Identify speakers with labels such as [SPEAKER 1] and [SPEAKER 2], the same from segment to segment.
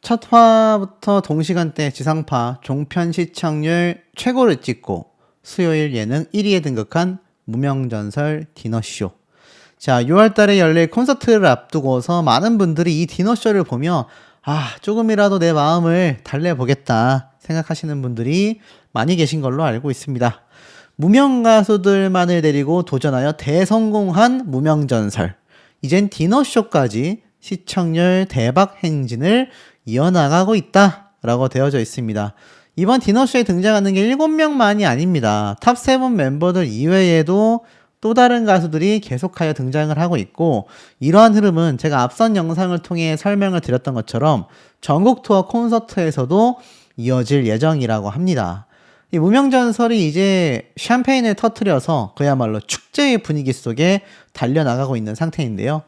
[SPEAKER 1] 첫 화부터 동시간대 지상파 종편 시청률 최고를 찍고 수요일 예능 1위에 등극한 무명전설 디너쇼. 자, 6월달에 열릴 콘서트를 앞두고서 많은 분들이 이 디너쇼를 보며 조금이라도 내 마음을 달래보겠다 생각하시는 분들이 많이 계신 걸로 알고 있습니다. 무명 가수들만을 데리고 도전하여 대성공한 무명전설. 이젠 디너쇼까지 시청률 대박 행진을 이어나가고 있다라고 되어져 있습니다. 이번 디너쇼에 등장하는 게 7명만이 아닙니다. 탑7 멤버들 이외에도 또 다른 가수들이 계속하여 등장을 하고 있고, 이러한 흐름은 제가 앞선 영상을 통해 설명을 드렸던 것처럼 전국 투어 콘서트에서도 이어질 예정이라고 합니다. 이 무명전설이 이제 샴페인을 터뜨려서 그야말로 축제의 분위기 속에 달려나가고 있는 상태인데요.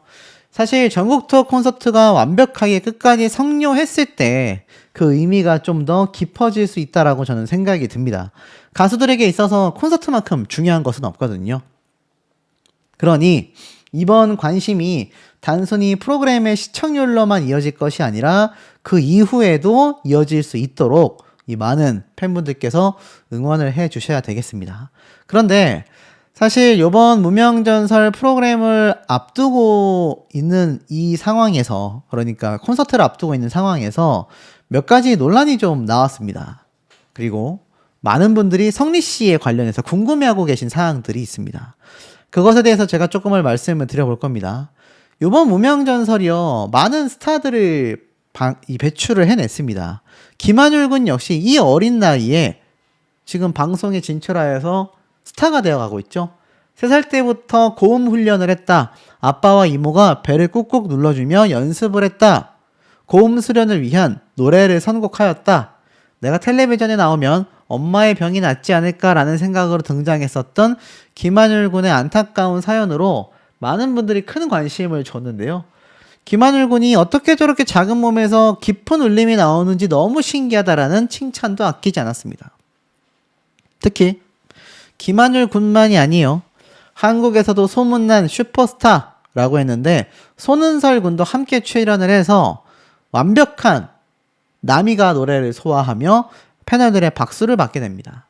[SPEAKER 1] 사실 전국 투어 콘서트가 완벽하게 끝까지 성료했을 때 그 의미가 좀 더 깊어질 수 있다라고 저는 생각이 듭니다. 가수들에게 있어서 콘서트만큼 중요한 것은 없거든요. 그러니 이번 관심이 단순히 프로그램의 시청률로만 이어질 것이 아니라 그 이후에도 이어질 수 있도록 이 많은 팬분들께서 응원을 해 주셔야 되겠습니다. 그런데 사실 이번 무명전설 프로그램을 앞두고 있는 이 상황에서, 그러니까 콘서트를 앞두고 있는 상황에서 몇 가지 논란이 좀 나왔습니다. 그리고 많은 분들이 성리 씨에 관련해서 궁금해하고 계신 사항들이 있습니다. 그것에 대해서 제가 조금을 말씀을 드려볼 겁니다. 이번 무명전설이요, 많은 스타들을 배출을 해냈습니다. 김한율 군 역시 이 어린 나이에 지금 방송에 진출하여서 스타가 되어가고 있죠. 3살 때부터 고음 훈련을 했다. 아빠와 이모가 배를 꾹꾹 눌러주며 연습을 했다. 고음 수련을 위한 노래를 선곡하였다. 내가 텔레비전에 나오면 엄마의 병이 낫지 않을까라는 생각으로 등장했었던 김한율 군의 안타까운 사연으로 많은 분들이 큰 관심을 줬는데요. 김한율 군이 어떻게 저렇게 작은 몸에서 깊은 울림이 나오는지 너무 신기하다라는 칭찬도 아끼지 않았습니다. 특히 김한율 군만이 아니에요. 한국에서도 소문난 슈퍼스타라고 했는데 손은설 군도 함께 출연을 해서 완벽한 남이가 노래를 소화하며 패널들의 박수를 받게 됩니다.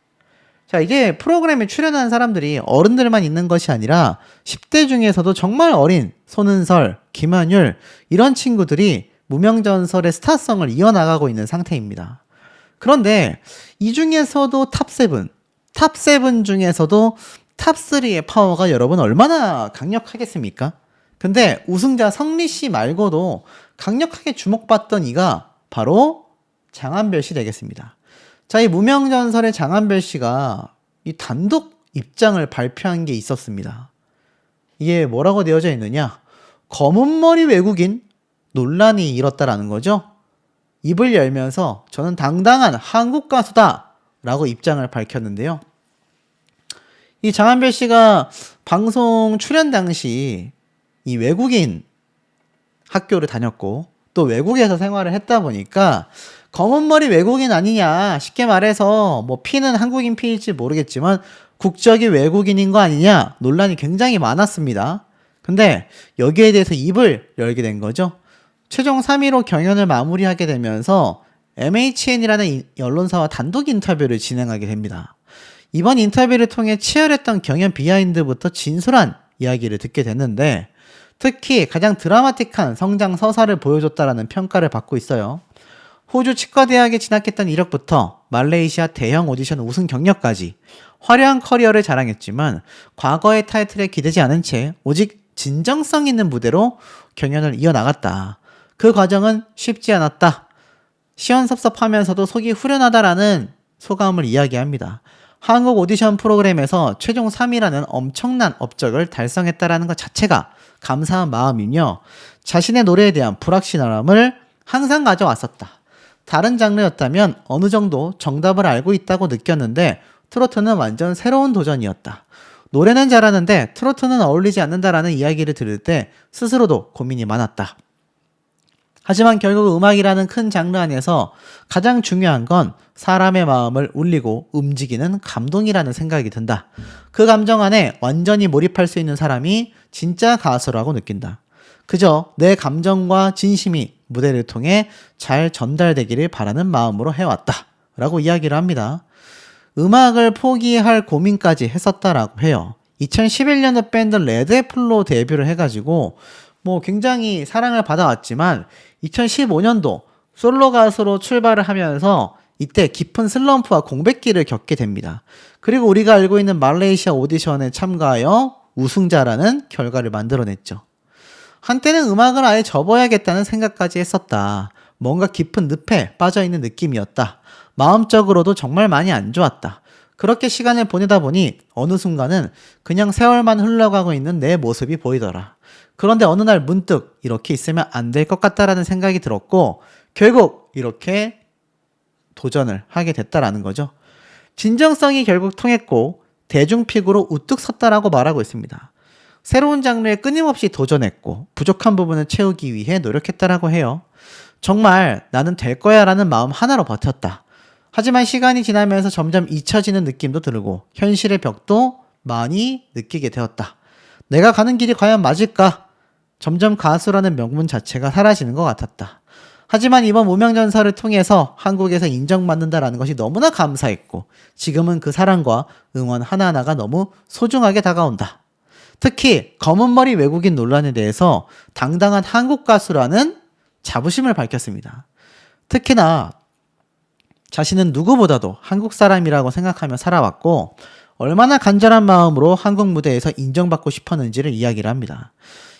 [SPEAKER 1] 자, 이제 프로그램에 출연한 사람들이 어른들만 있는 것이 아니라 10대 중에서도 정말 어린 손은설, 김한율 이런 친구들이 무명전설의 스타성을 이어나가고 있는 상태입니다. 그런데 이 중에서도 탑7 중에서도 탑3의 파워가 여러분 얼마나 강력하겠습니까? 근데 우승자 성리 씨 말고도 강력하게 주목받던 이가 바로 장한별 씨 되겠습니다. 자, 이 무명전설의 장한별 씨가 이 단독 입장을 발표한 게 있었습니다. 이게 뭐라고 되어져 있느냐? 검은 머리 외국인 논란이 일었다라는 거죠. 입을 열면서 저는 당당한 한국 가수다 라고 입장을 밝혔는데요. 이 장한별 씨가 방송 출연 당시 이 외국인 학교를 다녔고 또 외국에서 생활을 했다 보니까 검은 머리 외국인 아니냐, 쉽게 말해서 뭐 피는 한국인 피일지 모르겠지만 국적이 외국인인 거 아니냐 논란이 굉장히 많았습니다. 근데 여기에 대해서 입을 열게 된 거죠. 최종 3위로 경연을 마무리하게 되면서 MHN이라는 언론사와 단독 인터뷰를 진행하게 됩니다. 이번 인터뷰를 통해 치열했던 경연 비하인드부터 진솔한 이야기를 듣게 됐는데, 특히 가장 드라마틱한 성장 서사를 보여줬다라는 평가를 받고 있어요. 호주 치과대학에 진학했던 이력부터 말레이시아 대형 오디션 우승 경력까지 화려한 커리어를 자랑했지만 과거의 타이틀에 기대지 않은 채 오직 진정성 있는 무대로 경연을 이어나갔다. 그 과정은 쉽지 않았다. 시원섭섭하면서도 속이 후련하다라는 소감을 이야기합니다. 한국 오디션 프로그램에서 최종 3위라는 엄청난 업적을 달성했다라는 것 자체가 감사한 마음이며, 자신의 노래에 대한 불확실함을 항상 가져왔었다. 다른 장르였다면 어느 정도 정답을 알고 있다고 느꼈는데 트로트는 완전 새로운 도전이었다. 노래는 잘하는데 트로트는 어울리지 않는다라는 이야기를 들을 때 스스로도 고민이 많았다. 하지만 결국 음악이라는 큰 장르 안에서 가장 중요한 건 사람의 마음을 울리고 움직이는 감동이라는 생각이 든다. 그 감정 안에 완전히 몰입할 수 있는 사람이 진짜 가수라고 느낀다. 그저 내 감정과 진심이 무대를 통해 잘 전달되기를 바라는 마음으로 해왔다 라고 이야기를 합니다. 음악을 포기할 고민까지 했었다라고 해요. 2011년도 밴드 레드애플로 데뷔를 해가지고 뭐 굉장히 사랑을 받아왔지만 2015년도 솔로 가수로 출발을 하면서 이때 깊은 슬럼프와 공백기를 겪게 됩니다. 그리고 우리가 알고 있는 말레이시아 오디션에 참가하여 우승자라는 결과를 만들어냈죠. 한때는 음악을 아예 접어야겠다는 생각까지 했었다. 뭔가 깊은 늪에 빠져있는 느낌이었다. 마음적으로도 정말 많이 안 좋았다. 그렇게 시간을 보내다 보니 어느 순간은 그냥 세월만 흘러가고 있는 내 모습이 보이더라. 그런데 어느 날 문득 이렇게 있으면 안 될 것 같다라는 생각이 들었고 결국 이렇게 도전을 하게 됐다라는 거죠. 진정성이 결국 통했고 대중픽으로 우뚝 섰다라고 말하고 있습니다. 새로운 장르에 끊임없이 도전했고 부족한 부분을 채우기 위해 노력했다라고 해요. 정말 나는 될 거야 라는 마음 하나로 버텼다. 하지만 시간이 지나면서 점점 잊혀지는 느낌도 들고 현실의 벽도 많이 느끼게 되었다. 내가 가는 길이 과연 맞을까? 점점 가수라는 명분 자체가 사라지는 것 같았다. 하지만 이번 무명전설을 통해서 한국에서 인정받는다라는 것이 너무나 감사했고 지금은 그 사랑과 응원 하나하나가 너무 소중하게 다가온다. 특히 검은머리 외국인 논란에 대해서 당당한 한국 가수라는 자부심을 밝혔습니다. 특히나 자신은 누구보다도 한국 사람이라고 생각하며 살아왔고 얼마나 간절한 마음으로 한국 무대에서 인정받고 싶었는지를 이야기를 합니다.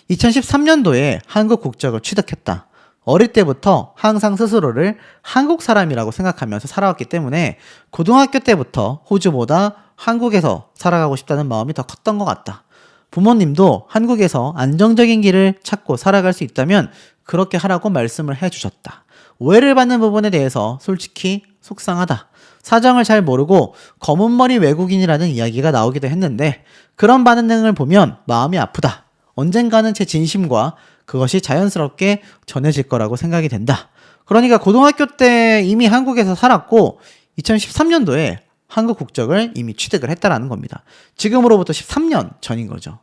[SPEAKER 1] 2013년도에 한국 국적을 취득했다. 어릴 때부터 항상 스스로를 한국 사람이라고 생각하면서 살아왔기 때문에 고등학교 때부터 호주보다 한국에서 살아가고 싶다는 마음이 더 컸던 것 같다. 부모님도 한국에서 안정적인 길을 찾고 살아갈 수 있다면 그렇게 하라고 말씀을 해주셨다. 오해를 받는 부분에 대해서 솔직히 속상하다. 사정을 잘 모르고 검은머리 외국인이라는 이야기가 나오기도 했는데 그런 반응을 보면 마음이 아프다. 언젠가는 제 진심과 그것이 자연스럽게 전해질 거라고 생각이 된다. 그러니까 고등학교 때 이미 한국에서 살았고 2013년도에 한국 국적을 이미 취득을 했다라는 겁니다. 지금으로부터 13년 전인 거죠.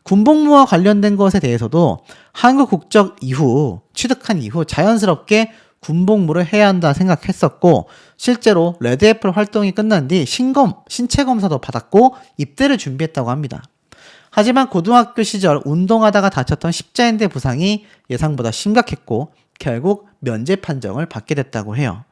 [SPEAKER 1] 군복무와 관련된 것에 대해서도 한국 국적 이후 취득한 이후 자연스럽게 군복무를 해야 한다 생각했었고 실제로 레드애플 활동이 끝난 뒤 신체 검사도 받았고 입대를 준비했다고 합니다. 하지만 고등학교 시절 운동하다가 다쳤던 십자인대 부상이 예상보다 심각했고 결국 면제 판정을 받게 됐다고 해요.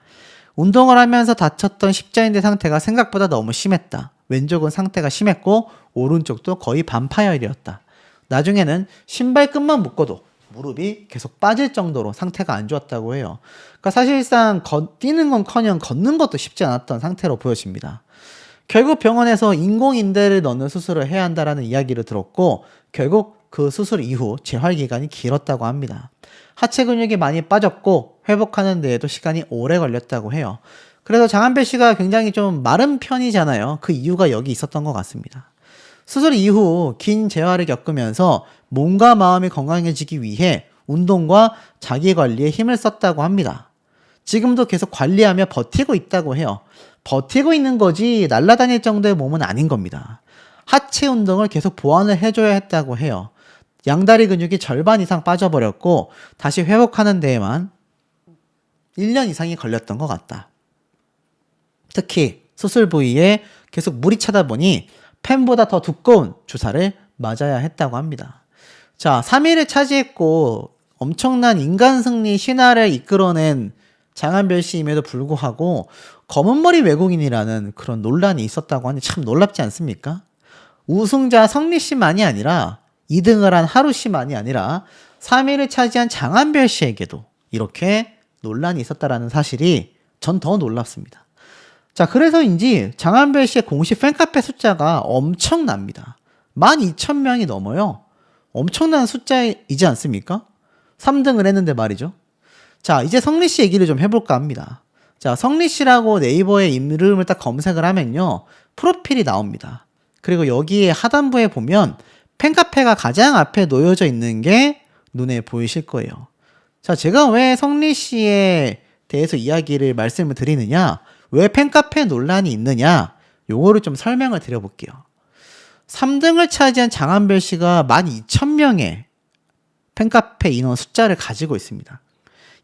[SPEAKER 1] 운동을 하면서 다쳤던 십자인대 상태가 생각보다 너무 심했다. 왼쪽은 상태가 심했고 오른쪽도 거의 반파열이었다. 나중에는 신발끈만 묶어도 무릎이 계속 빠질 정도로 상태가 안 좋았다고 해요. 그러니까 사실상 뛰는 건커녕 걷는 것도 쉽지 않았던 상태로 보여집니다. 결국 병원에서 인공인대를 넣는 수술을 해야 한다라는 이야기를 들었고 결국 그 수술 이후 재활 기간이 길었다고 합니다. 하체 근육이 많이 빠졌고 회복하는 데에도 시간이 오래 걸렸다고 해요. 그래서 장한별 씨가 굉장히 좀 마른 편이잖아요. 그 이유가 여기 있었던 것 같습니다. 수술 이후 긴 재활을 겪으면서 몸과 마음이 건강해지기 위해 운동과 자기관리에 힘을 썼다고 합니다. 지금도 계속 관리하며 버티고 있다고 해요. 버티고 있는 거지 날아다닐 정도의 몸은 아닌 겁니다. 하체 운동을 계속 보완을 해줘야 했다고 해요. 양다리 근육이 절반 이상 빠져버렸고 다시 회복하는 데에만 1년 이상이 걸렸던 것 같다. 특히 수술 부위에 계속 물이 차다 보니 펜보다 더 두꺼운 주사를 맞아야 했다고 합니다. 자, 3위를 차지했고 엄청난 인간 승리 신화를 이끌어낸 장한별 씨임에도 불구하고 검은머리 외국인이라는 그런 논란이 있었다고 하니 참 놀랍지 않습니까? 우승자 성리 씨만이 아니라 2등을 한 하루 씨만이 아니라 3위를 차지한 장한별 씨에게도 이렇게 논란이 있었다라는 사실이 전 더 놀랍습니다. 자, 그래서인지 장한별 씨의 공식 팬카페 숫자가 엄청납니다. 12,000명이 넘어요. 엄청난 숫자이지 않습니까? 3등을 했는데 말이죠. 자, 이제 성리 씨 얘기를 좀 해볼까 합니다. 자, 성리 씨라고 네이버에 이름을 딱 검색을 하면요. 프로필이 나옵니다. 그리고 여기에 하단부에 보면 팬카페가 가장 앞에 놓여져 있는 게 눈에 보이실 거예요. 자, 제가 왜 성리 씨에 대해서 말씀을 드리느냐, 왜 팬카페 논란이 있느냐, 요거를 좀 설명을 드려볼게요. 3등을 차지한 장한별 씨가 12,000명의 팬카페 인원 숫자를 가지고 있습니다.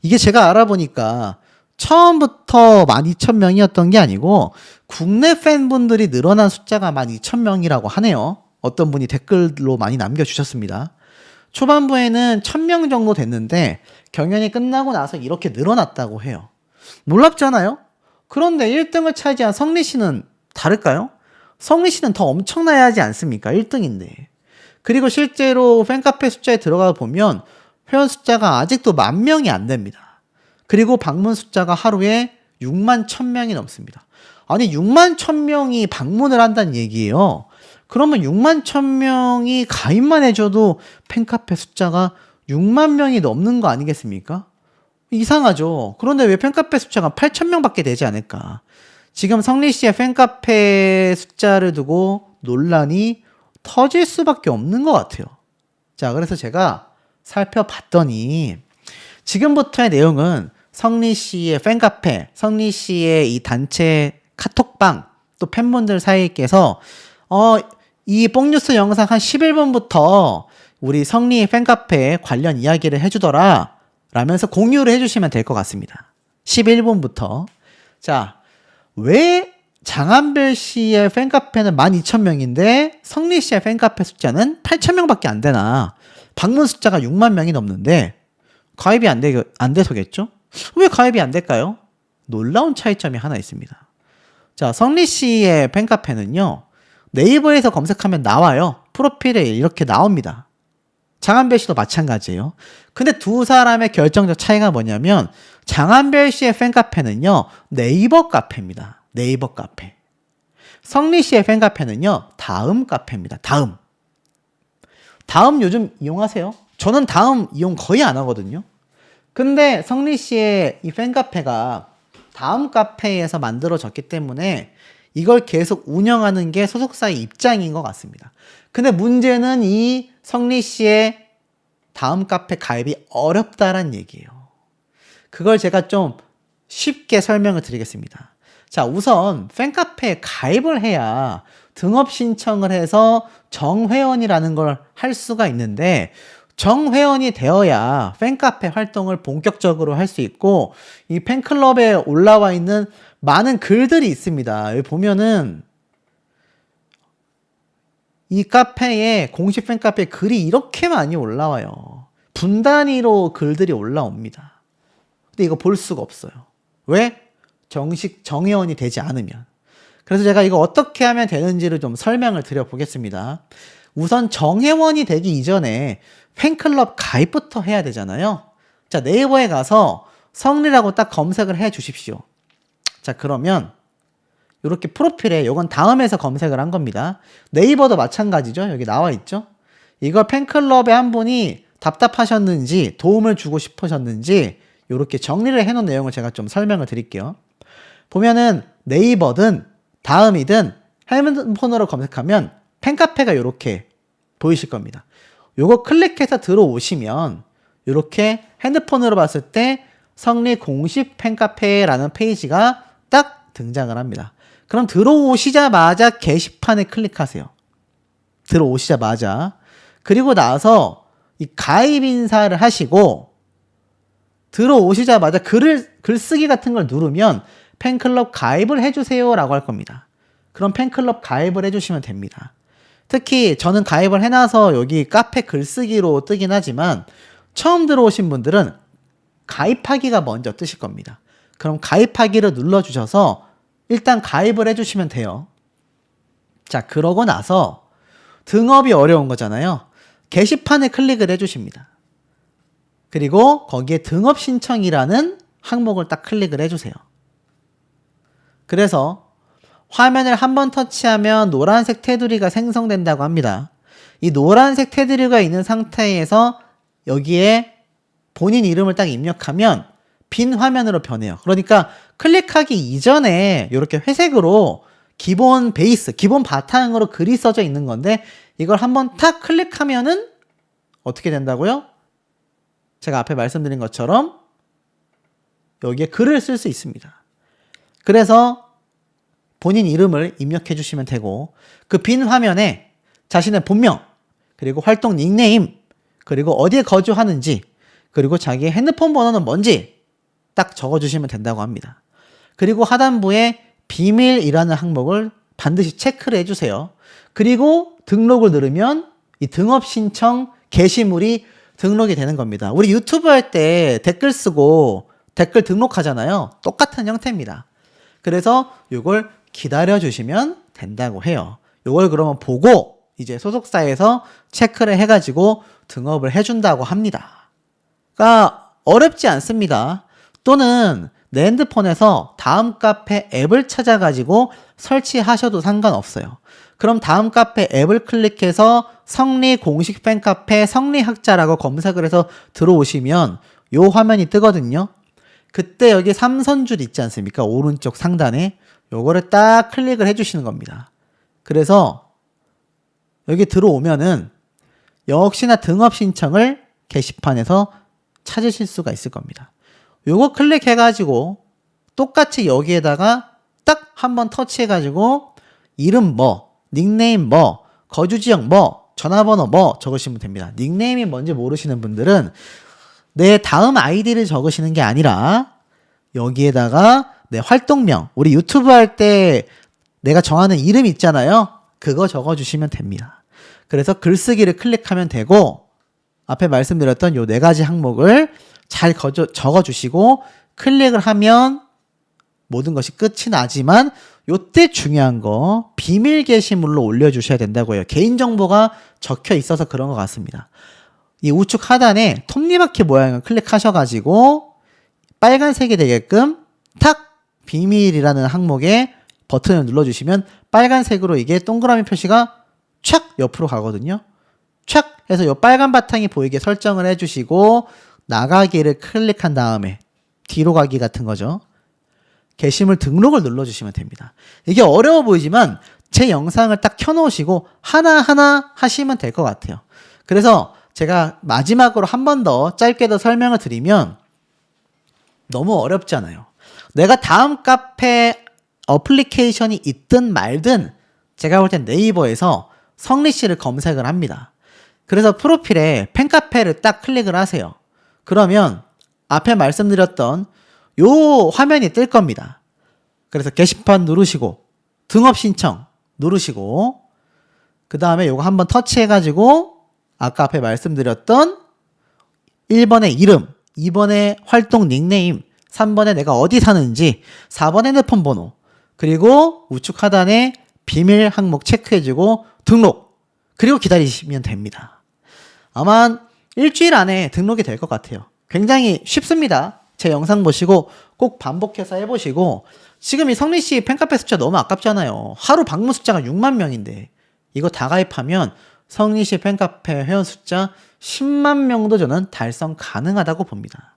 [SPEAKER 1] 이게 제가 알아보니까 처음부터 12,000명이었던 게 아니고 국내 팬분들이 늘어난 숫자가 12,000명이라고 하네요. 어떤 분이 댓글로 많이 남겨주셨습니다. 초반부에는 1,000명 정도 됐는데 경연이 끝나고 나서 이렇게 늘어났다고 해요. 놀랍잖아요? 그런데 1등을 차지한 성리 씨는 다를까요? 성리 씨는 더 엄청나야 하지 않습니까? 1등인데. 그리고 실제로 팬카페 숫자에 들어가 보면 회원 숫자가 아직도 10,000명이 안 됩니다. 그리고 방문 숫자가 하루에 6만 1,000명이 넘습니다. 아니 6만 1,000명이 방문을 한다는 얘기예요. 그러면 6만 1,000명이 가입만 해줘도 팬카페 숫자가 6만 명이 넘는 거 아니겠습니까? 이상하죠. 그런데 왜 팬카페 숫자가 8,000명밖에 되지 않을까? 지금 성리 씨의 팬카페 숫자를 두고 논란이 터질 수밖에 없는 것 같아요. 자, 그래서 제가 살펴봤더니 지금부터의 내용은 성리 씨의 팬카페, 성리 씨의 이 단체 카톡방, 또 팬분들 사이께서 이 뽕뉴스 영상 한 11분부터 우리 성리 팬카페 관련 이야기를 해주더라 라면서 공유를 해주시면 될 것 같습니다. 11분부터. 자, 왜 장한별 씨의 팬카페는 12,000명인데 성리 씨의 팬카페 숫자는 8,000명밖에 안 되나? 방문 숫자가 6만 명이 넘는데 가입이 안 돼서겠죠? 왜 가입이 안 될까요? 놀라운 차이점이 하나 있습니다. 자, 성리 씨의 팬카페는요, 네이버에서 검색하면 나와요. 프로필에 이렇게 나옵니다. 장한별 씨도 마찬가지예요. 근데 두 사람의 결정적 차이가 뭐냐면 장한별 씨의 팬카페는요, 네이버 카페입니다. 네이버 카페. 성리 씨의 팬카페는요, 다음 카페입니다. 다음. 다음 요즘 이용하세요? 저는 다음 이용 거의 안 하거든요. 근데 성리 씨의 이 팬카페가 다음 카페에서 만들어졌기 때문에 이걸 계속 운영하는 게 소속사의 입장인 것 같습니다. 근데 문제는 이 성리 씨의 다음 카페 가입이 어렵다란 얘기예요. 그걸 제가 좀 쉽게 설명을 드리겠습니다. 자, 우선 팬카페에 가입을 해야 등업 신청을 해서 정회원이라는 걸 할 수가 있는데 정회원이 되어야 팬카페 활동을 본격적으로 할 수 있고 이 팬클럽에 올라와 있는 많은 글들이 있습니다. 여기 보면은 이 카페에 공식 팬카페에 글이 이렇게 많이 올라와요. 분 단위로 글들이 올라옵니다. 근데 이거 볼 수가 없어요. 왜? 정식 정회원이 되지 않으면. 그래서 제가 이거 어떻게 하면 되는지를 좀 설명을 드려보겠습니다. 우선 정회원이 되기 이전에 팬클럽 가입부터 해야 되잖아요. 자, 네이버에 가서 성리라고 딱 검색을 해 주십시오. 자, 그러면 이렇게 프로필에 이건 다음에서 검색을 한 겁니다. 네이버도 마찬가지죠. 여기 나와 있죠. 이걸 팬클럽의 한 분이 답답하셨는지 도움을 주고 싶으셨는지 이렇게 정리를 해놓은 내용을 제가 좀 설명을 드릴게요. 보면은 네이버든 다음이든 핸드폰으로 검색하면 팬카페가 이렇게 보이실 겁니다. 요거 클릭해서 들어오시면 이렇게 핸드폰으로 봤을 때 성리 공식 팬카페라는 페이지가 딱 등장을 합니다. 그럼 들어오시자마자 게시판에 클릭하세요. 들어오시자마자. 그리고 나서 이 가입 인사를 하시고 들어오시자마자 글쓰기 같은 걸 누르면 팬클럽 가입을 해주세요 라고 할 겁니다. 그럼 팬클럽 가입을 해주시면 됩니다. 특히 저는 가입을 해놔서 여기 카페 글쓰기로 뜨긴 하지만 처음 들어오신 분들은 가입하기가 먼저 뜨실 겁니다. 그럼 가입하기를 눌러주셔서 일단 가입을 해주시면 돼요. 자, 그러고 나서 등업이 어려운 거잖아요. 게시판에 클릭을 해주십니다. 그리고 거기에 등업 신청이라는 항목을 딱 클릭을 해주세요. 그래서 화면을 한번 터치하면 노란색 테두리가 생성된다고 합니다. 이 노란색 테두리가 있는 상태에서 여기에 본인 이름을 딱 입력하면 빈 화면으로 변해요. 그러니까 클릭하기 이전에 이렇게 회색으로 기본 베이스, 기본 바탕으로 글이 써져 있는 건데 이걸 한번 탁 클릭하면은 어떻게 된다고요? 제가 앞에 말씀드린 것처럼 여기에 글을 쓸 수 있습니다. 그래서 본인 이름을 입력해 주시면 되고 그 빈 화면에 자신의 본명, 그리고 활동 닉네임, 그리고 어디에 거주하는지, 그리고 자기의 핸드폰 번호는 뭔지 딱 적어주시면 된다고 합니다. 그리고 하단부에 비밀이라는 항목을 반드시 체크를 해주세요. 그리고 등록을 누르면 이 등업 신청 게시물이 등록이 되는 겁니다. 우리 유튜브 할 때 댓글 쓰고 댓글 등록하잖아요. 똑같은 형태입니다. 그래서 이걸 기다려 주시면 된다고 해요. 이걸 그러면 보고 이제 소속사에서 체크를 해가지고 등업을 해준다고 합니다. 그러니까 어렵지 않습니다. 또는 내 핸드폰에서 다음 카페 앱을 찾아가지고 설치하셔도 상관없어요. 그럼 다음 카페 앱을 클릭해서 성리 공식 팬카페 성리학자라고 검색을 해서 들어오시면 요 화면이 뜨거든요. 그때 여기 3선줄 있지 않습니까? 오른쪽 상단에 요거를 딱 클릭을 해주시는 겁니다. 그래서 여기 들어오면은 역시나 등업 신청을 게시판에서 찾으실 수가 있을 겁니다. 요거 클릭해가지고 똑같이 여기에다가 딱 한번 터치해가지고 이름 뭐, 닉네임 뭐, 거주지역 뭐, 전화번호 뭐 적으시면 됩니다. 닉네임이 뭔지 모르시는 분들은 내 다음 아이디를 적으시는 게 아니라 여기에다가 내 활동명, 우리 유튜브 할 때 내가 정하는 이름 있잖아요. 그거 적어주시면 됩니다. 그래서 글쓰기를 클릭하면 되고 앞에 말씀드렸던 요 4가지 항목을 잘 적어주시고 클릭을 하면 모든 것이 끝이 나지만 요때 중요한 거 비밀 게시물로 올려주셔야 된다고 해요. 개인정보가 적혀 있어서 그런 것 같습니다. 이 우측 하단에 톱니바퀴 모양을 클릭하셔가지고 빨간색이 되게끔 탁 비밀이라는 항목에 버튼을 눌러주시면 빨간색으로 이게 동그라미 표시가 촥 옆으로 가거든요. 촥 해서 이 빨간 바탕이 보이게 설정을 해주시고 나가기를 클릭한 다음에 뒤로 가기 같은 거죠. 게시물 등록을 눌러주시면 됩니다. 이게 어려워 보이지만 제 영상을 딱 켜놓으시고 하나하나 하시면 될 것 같아요. 그래서 제가 마지막으로 한 번 더 짧게 더 설명을 드리면 너무 어렵잖아요. 내가 다음 카페 어플리케이션이 있든 말든 제가 볼 땐 네이버에서 성리 씨를 검색을 합니다. 그래서 프로필에 팬카페를 딱 클릭을 하세요. 그러면 앞에 말씀드렸던 요 화면이 뜰 겁니다. 그래서 게시판 누르시고 등업 신청 누르시고 그 다음에 요거 한번 터치해가지고 아까 앞에 말씀드렸던 1번의 이름, 2번의 활동 닉네임, 3번에 내가 어디 사는지, 4번 핸드폰 번호, 그리고 우측 하단에 비밀 항목 체크해주고 등록, 그리고 기다리시면 됩니다. 아마 일주일 안에 등록이 될 것 같아요. 굉장히 쉽습니다. 제 영상 보시고 꼭 반복해서 해보시고 지금 이 성리씨 팬카페 숫자 너무 아깝잖아요. 하루 방문 숫자가 6만 명인데 이거 다 가입하면 성리씨 팬카페 회원 숫자 10만 명도 저는 달성 가능하다고 봅니다.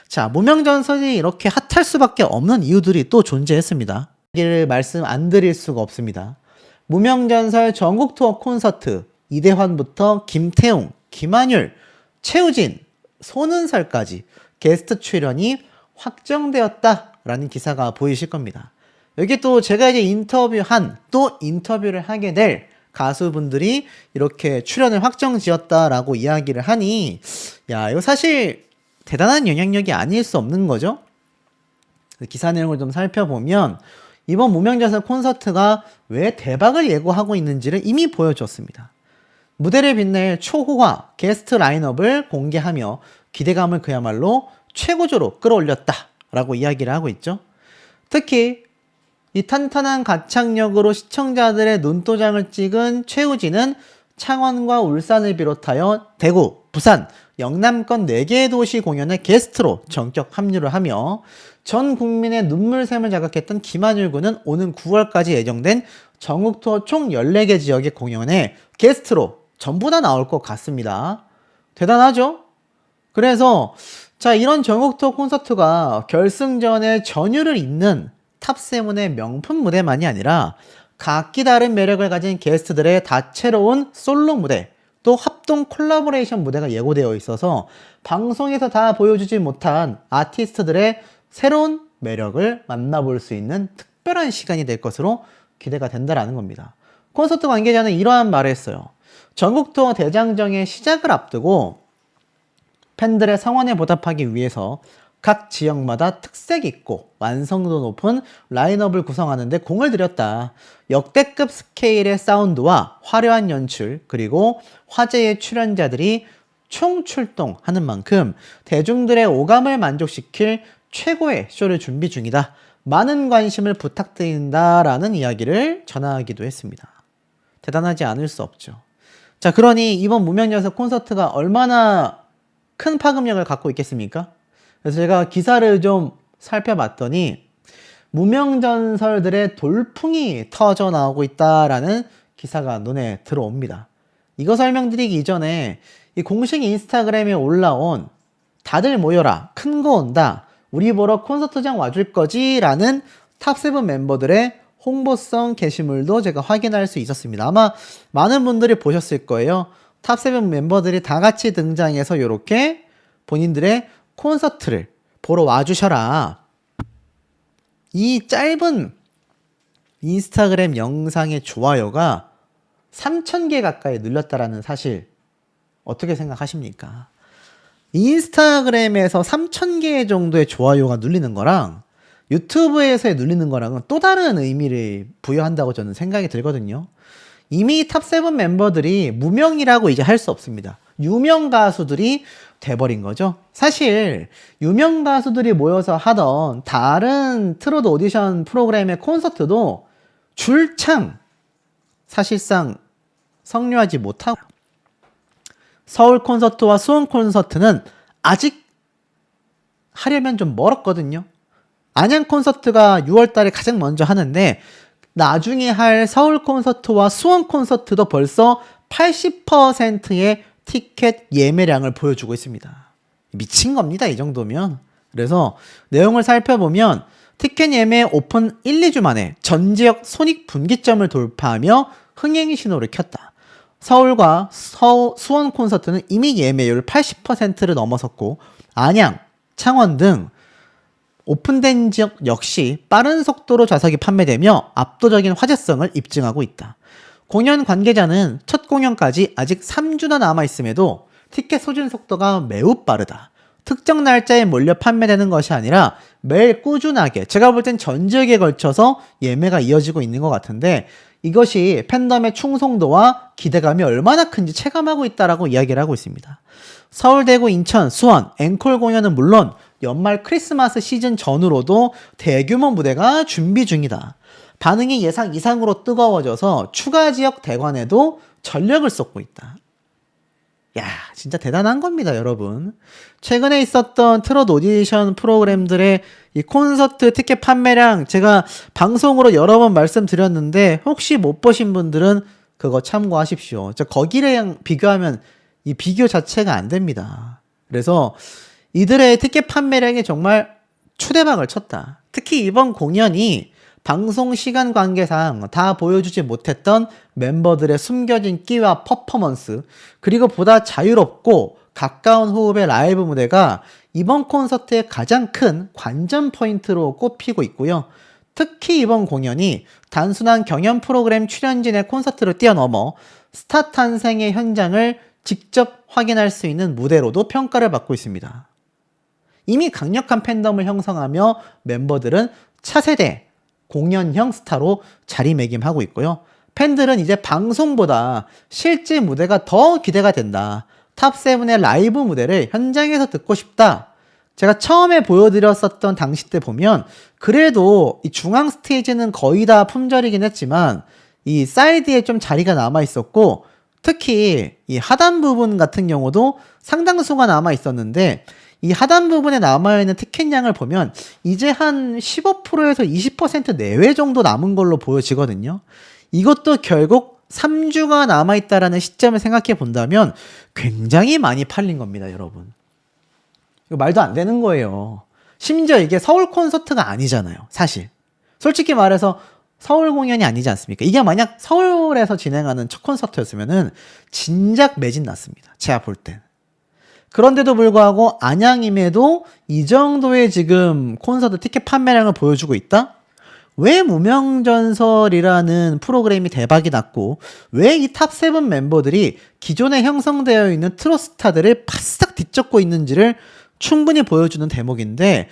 [SPEAKER 1] 자, 무명전설이 이렇게 핫할 수밖에 없는 이유들이 또 존재했습니다. 이를 말씀 안 드릴 수가 없습니다. 무명전설 전국 투어 콘서트 이대환부터 김태웅, 김한율, 최우진, 손은설까지 게스트 출연이 확정되었다라는 기사가 보이실 겁니다. 여기 또 제가 이제 또 인터뷰를 하게 될 가수분들이 이렇게 출연을 확정지었다라고 이야기를 하니 야, 이거 사실 대단한 영향력이 아닐 수 없는 거죠. 기사 내용을 좀 살펴보면 이번 무명전설 콘서트가 왜 대박을 예고하고 있는지를 이미 보여줬습니다. 무대를 빛낼 초호화 게스트 라인업을 공개하며 기대감을 그야말로 최고조로 끌어올렸다라고 이야기를 하고 있죠. 특히 이 탄탄한 가창력으로 시청자들의 눈도장을 찍은 최우진은 창원과 울산을 비롯하여 대구, 부산, 영남권 4개의 도시 공연에 게스트로 전격 합류를 하며 전 국민의 눈물샘을 자극했던 김한율 군은 오는 9월까지 예정된 전국 투어 총 14개 지역의 공연에 게스트로 전부 다 나올 것 같습니다. 대단하죠? 그래서 자, 이런 전국 투어 콘서트가 결승전에 전율을 잇는 탑7의 명품 무대만이 아니라 각기 다른 매력을 가진 게스트들의 다채로운 솔로 무대, 또 합동 콜라보레이션 무대가 예고되어 있어서 방송에서 다 보여주지 못한 아티스트들의 새로운 매력을 만나볼 수 있는 특별한 시간이 될 것으로 기대가 된다라는 겁니다. 콘서트 관계자는 이러한 말을 했어요. 전국 투어 대장정의 시작을 앞두고 팬들의 성원에 보답하기 위해서 각 지역마다 특색 있고 완성도 높은 라인업을 구성하는데 공을 들였다. 역대급 스케일의 사운드와 화려한 연출, 그리고 화제의 출연자들이 총출동하는 만큼 대중들의 오감을 만족시킬 최고의 쇼를 준비 중이다. 많은 관심을 부탁드린다라는 이야기를 전하기도 했습니다. 대단하지 않을 수 없죠. 자, 그러니 이번 무명연설 콘서트가 얼마나 큰 파급력을 갖고 있겠습니까? 그래서 제가 기사를 좀 살펴봤더니 무명전설들의 돌풍이 터져 나오고 있다라는 기사가 눈에 들어옵니다. 이거 설명드리기 이전에 이 공식 인스타그램에 올라온 다들 모여라, 큰 거 온다, 우리 보러 콘서트장 와줄 거지? 라는 탑7 멤버들의 홍보성 게시물도 제가 확인할 수 있었습니다. 아마 많은 분들이 보셨을 거예요. 탑7 멤버들이 다 같이 등장해서 이렇게 본인들의 콘서트를 보러 와주셔라. 이 짧은 인스타그램 영상의 좋아요가 3,000개 가까이 늘렸다라는 사실 어떻게 생각하십니까? 인스타그램에서 3,000개 정도의 좋아요가 눌리는 거랑 유튜브에서의 눌리는 거랑은 또 다른 의미를 부여한다고 저는 생각이 들거든요. 이미 탑7 멤버들이 무명이라고 이제 할 수 없습니다. 유명 가수들이 돼버린 거죠. 사실 유명 가수들이 모여서 하던 다른 트로트 오디션 프로그램의 콘서트도 줄창 사실상 성료하지 못하고, 서울 콘서트와 수원 콘서트는 아직 하려면 좀 멀었거든요. 안양 콘서트가 6월 달에 가장 먼저 하는데 나중에 할 서울 콘서트와 수원 콘서트도 벌써 80%의 티켓 예매량을 보여주고 있습니다. 미친 겁니다, 이 정도면. 그래서 내용을 살펴보면 티켓 예매 오픈 1, 2주 만에 전 지역 손익분기점을 돌파하며 흥행 신호를 켰다. 서울과 수원 콘서트는 이미 예매율 80%를 넘어섰고, 안양, 창원 등 오픈된 지역 역시 빠른 속도로 좌석이 판매되며 압도적인 화제성을 입증하고 있다. 공연 관계자는 첫 공연까지 아직 3주나 남아있음에도 티켓 소진 속도가 매우 빠르다. 특정 날짜에 몰려 판매되는 것이 아니라 매일 꾸준하게, 제가 볼 땐 전 지역에 걸쳐서 예매가 이어지고 있는 것 같은데, 이것이 팬덤의 충성도와 기대감이 얼마나 큰지 체감하고 있다라고 이야기를 하고 있습니다. 서울, 대구, 인천, 수원, 앵콜 공연은 물론 연말 크리스마스 시즌 전후로도 대규모 무대가 준비 중이다. 반응이 예상 이상으로 뜨거워져서 추가 지역 대관에도 전력을 쏟고 있다. 야, 진짜 대단한 겁니다, 여러분. 최근에 있었던 트로트 오디션 프로그램들의 이 콘서트 티켓 판매량 제가 방송으로 여러 번 말씀드렸는데 혹시 못 보신 분들은 그거 참고하십시오. 거기랑 비교하면 이 비교 자체가 안 됩니다. 그래서 이들의 티켓 판매량이 정말 초대박을 쳤다. 특히 이번 공연이 방송 시간 관계상 다 보여주지 못했던 멤버들의 숨겨진 끼와 퍼포먼스, 그리고 보다 자유롭고 가까운 호흡의 라이브 무대가 이번 콘서트의 가장 큰 관전 포인트로 꼽히고 있고요. 특히 이번 공연이 단순한 경연 프로그램 출연진의 콘서트를 뛰어넘어 스타 탄생의 현장을 직접 확인할 수 있는 무대로도 평가를 받고 있습니다. 이미 강력한 팬덤을 형성하며 멤버들은 차세대 공연형 스타로 자리매김하고 있고요. 팬들은 이제 방송보다 실제 무대가 더 기대가 된다. 탑7의 라이브 무대를 현장에서 듣고 싶다. 제가 처음에 보여드렸었던 당시 때 보면 그래도 이 중앙 스테이지는 거의 다 품절이긴 했지만 이 사이드에 좀 자리가 남아 있었고, 특히 이 하단 부분 같은 경우도 상당수가 남아 있었는데, 이 하단 부분에 남아있는 티켓량을 보면 이제 한 15%에서 20% 내외 정도 남은 걸로 보여지거든요. 이것도 결국 3주가 남아있다라는 시점을 생각해 본다면 굉장히 많이 팔린 겁니다, 여러분. 이거 말도 안 되는 거예요. 심지어 이게 서울 콘서트가 아니잖아요, 사실. 솔직히 말해서 서울 공연이 아니지 않습니까? 이게 만약 서울에서 진행하는 첫 콘서트였으면은 진작 매진 났습니다, 제가 볼 땐. 그런데도 불구하고 안양임에도 이 정도의 지금 콘서트 티켓 판매량을 보여주고 있다? 왜 무명전설이라는 프로그램이 대박이 났고 왜 이 탑7 멤버들이 기존에 형성되어 있는 트로스타들을 바싹 뒤쫓고 있는지를 충분히 보여주는 대목인데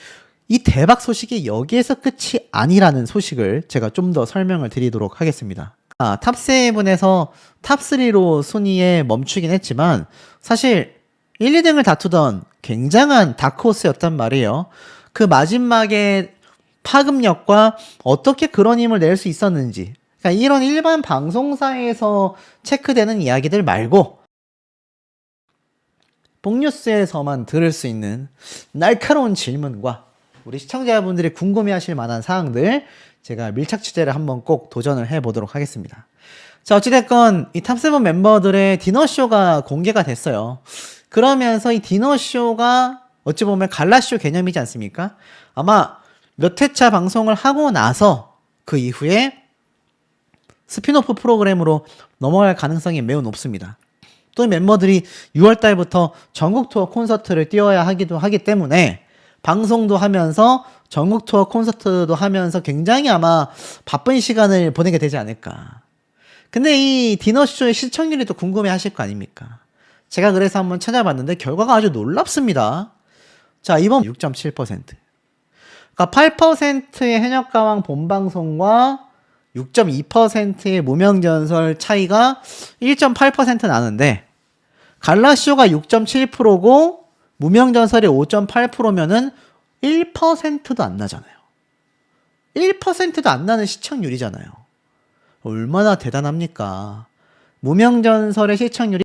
[SPEAKER 1] 이 대박 소식이 여기에서 끝이 아니라는 소식을 제가 좀 더 설명을 드리도록 하겠습니다. 탑7에서 탑3로 순위에 멈추긴 했지만 사실 1, 2등을 다투던 굉장한 다크호스였단 말이에요. 그 마지막에 파급력과 어떻게 그런 힘을 낼 수 있었는지, 그러니까 이런 일반 방송사에서 체크되는 이야기들 말고 복뉴스에서만 들을 수 있는 날카로운 질문과 우리 시청자분들이 궁금해하실 만한 사항들 제가 밀착 취재를 한번 꼭 도전을 해보도록 하겠습니다. 자, 어찌됐건 이 탑7 멤버들의 디너쇼가 공개가 됐어요. 그러면서 이 디너쇼가 어찌 보면 갈라쇼 개념이지 않습니까? 아마 몇 회차 방송을 하고 나서 그 이후에 스피노프 프로그램으로 넘어갈 가능성이 매우 높습니다. 또 멤버들이 6월달부터 전국 투어 콘서트를 뛰어야 하기도 하기 때문에 방송도 하면서 전국 투어 콘서트도 하면서 굉장히 아마 바쁜 시간을 보내게 되지 않을까. 근데 이 디너쇼의 시청률이 또 궁금해 하실 거 아닙니까? 제가 그래서 한번 찾아봤는데 결과가 아주 놀랍습니다. 자, 이번 6.7%. 그러니까 8%의 해적가왕 본방송과 6.2%의 무명전설 차이가 1.8% 나는데 갈라쇼가 6.7%고 무명전설이 5.8%면은 1%도 안 나잖아요. 1%도 안 나는 시청률이잖아요. 얼마나 대단합니까? 무명전설의 시청률이